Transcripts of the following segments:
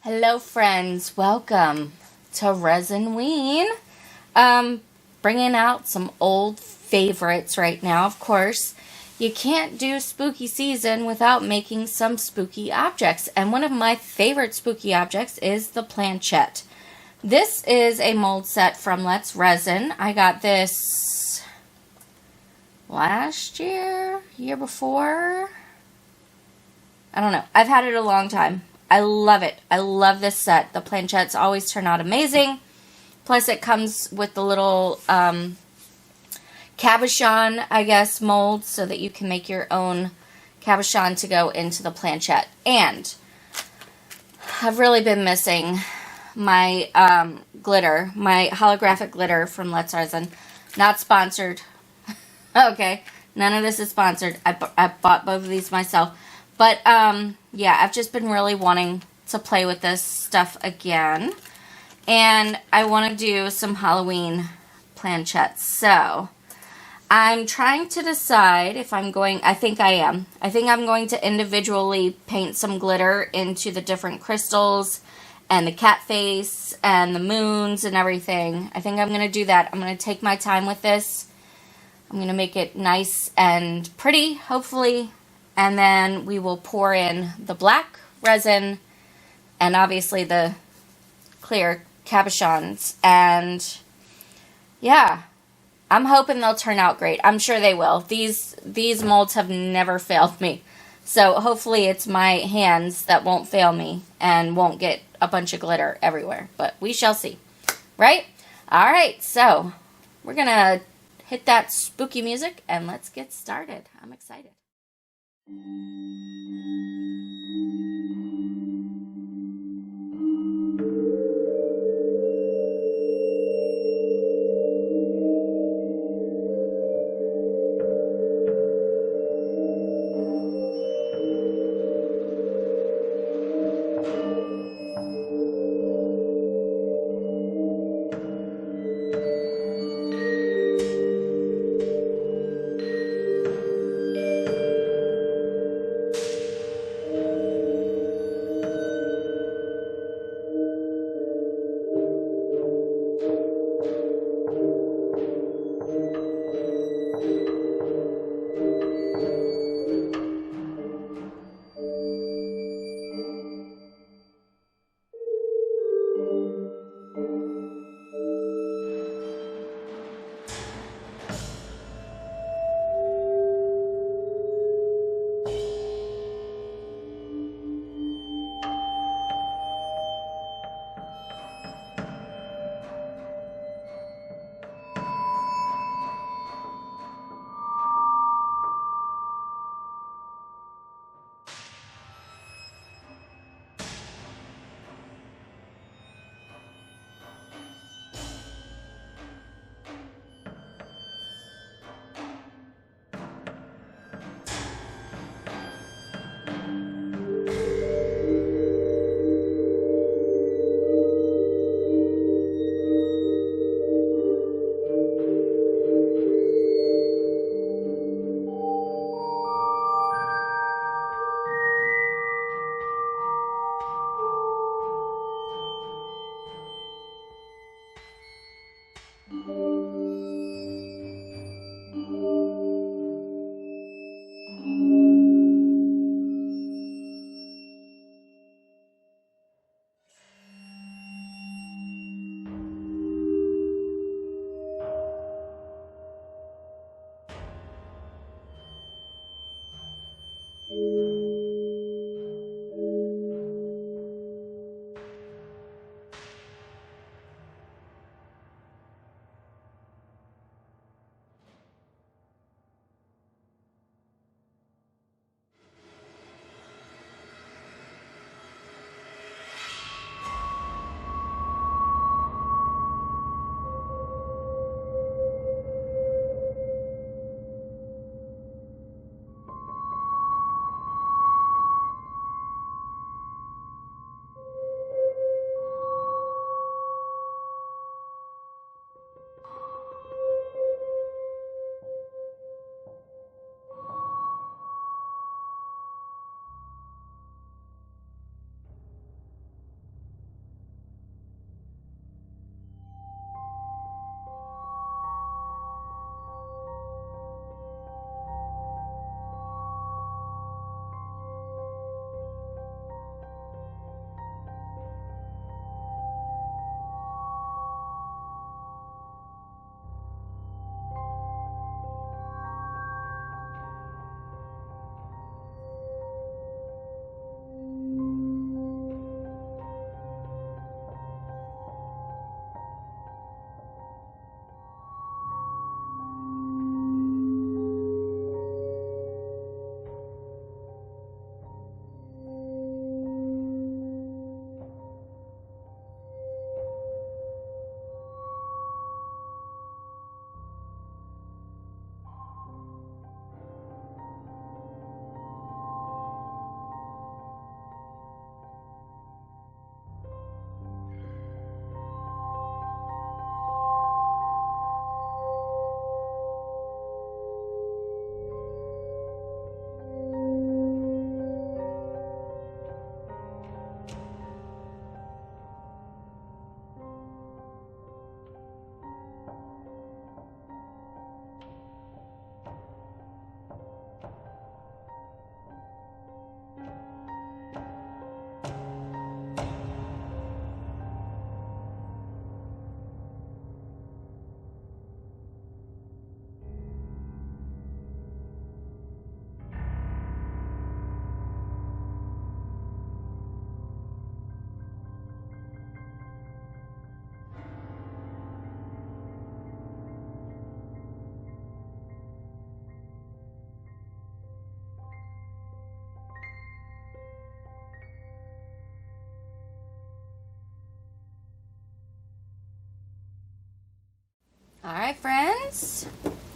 Hello friends, welcome to Resinween. Bringing out some old favorites right now. Of course, you can't do spooky season without making some spooky objects. And one of my favorite spooky objects is the planchette. This is a mold set from Let's Resin. I got this last year before. I don't know. I've had it a long time. I love it. I love this set. The planchettes always turn out amazing. Plus it comes with the little cabochon, I guess, mold so that you can make your own cabochon to go into the planchette. And I've really been missing my glitter, my holographic glitter from Let's Resin. Not sponsored. Okay, none of this is sponsored. I bought both of these myself. But, yeah, I've just been really wanting to play with this stuff again. And I want to do some Halloween planchettes. So, I'm trying to decide if I'm going, I think I am. I think I'm going to individually paint some glitter into the different crystals and the cat face and the moons and everything. I think I'm going to do that. I'm going to take my time with this. I'm going to make it nice and pretty, hopefully. And then we will pour in the black resin and obviously the clear cabochons. And yeah, I'm hoping they'll turn out great. I'm sure they will. These molds have never failed me. So hopefully it's my hands that won't fail me and won't get a bunch of glitter everywhere. But we shall see. Right? Alright, so we're going to hit that spooky music and let's get started. I'm excited.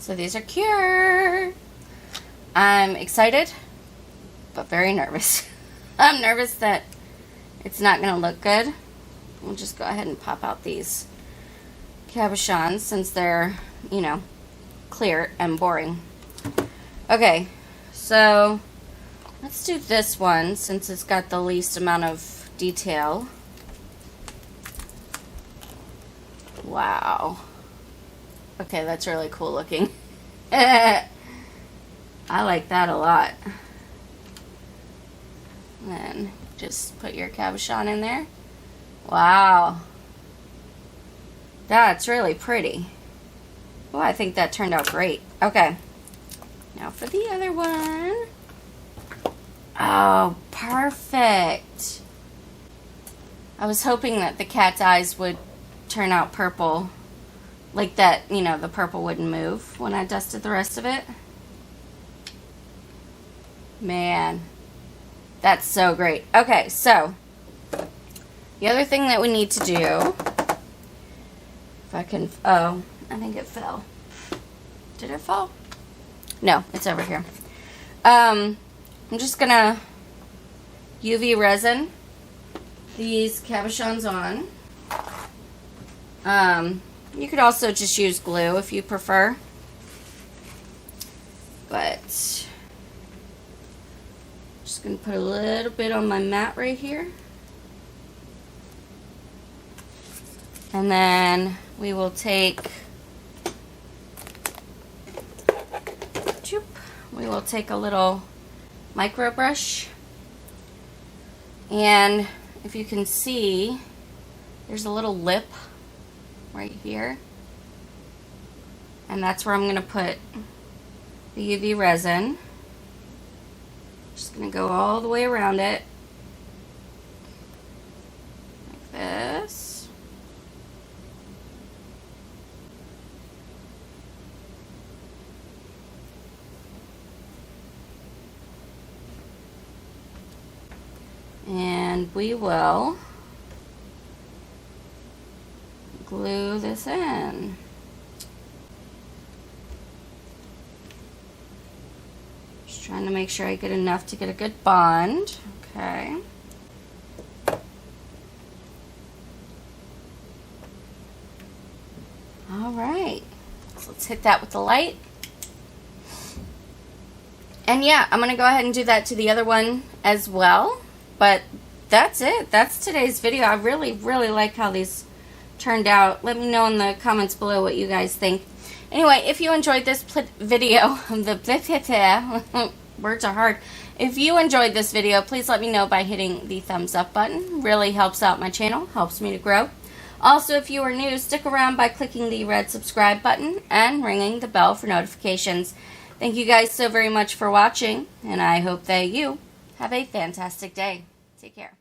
So these are cured. I'm excited, but very nervous. I'm nervous that it's not going to look good. We'll just go ahead and pop out these cabochons since they're, you know, clear and boring. Okay, so let's do this one since it's got the least amount of detail. Wow. Okay, that's really cool looking. I like that a lot. And then just put your cabochon in there. Wow. That's really pretty. Oh, I think that turned out great. Okay. Now for the other one. Oh, perfect. I was hoping that the cat's eyes would turn out purple. Like that, you know, the purple wouldn't move when I dusted the rest of it. Man, that's so great. Okay, so the other thing that we need to do, if I can, oh, I think it fell. Did it fall? No, it's over here. I'm just gonna UV resin these cabochons on. You could also just use glue if you prefer. But just going to put a little bit on my mat right here. And then we will take a little micro brush. And if you can see, there's a little lip right here, and that's where I'm going to put the UV resin. Just going to go all the way around it like this. And we will glue this in. Just trying to make sure I get enough to get a good bond. Okay. All right. So let's hit that with the light. And yeah, I'm going to go ahead and do that to the other one as well. But that's it. That's today's video. I really, really like how these turned out. Let me know in the comments below what you guys think. Anyway, if you enjoyed this video, words are hard. If you enjoyed this video, please let me know by hitting the thumbs up button. Really helps out my channel, helps me to grow. Also, if you are new, stick around by clicking the red subscribe button and ringing the bell for notifications. Thank you guys so very much for watching, and I hope that you have a fantastic day. Take care.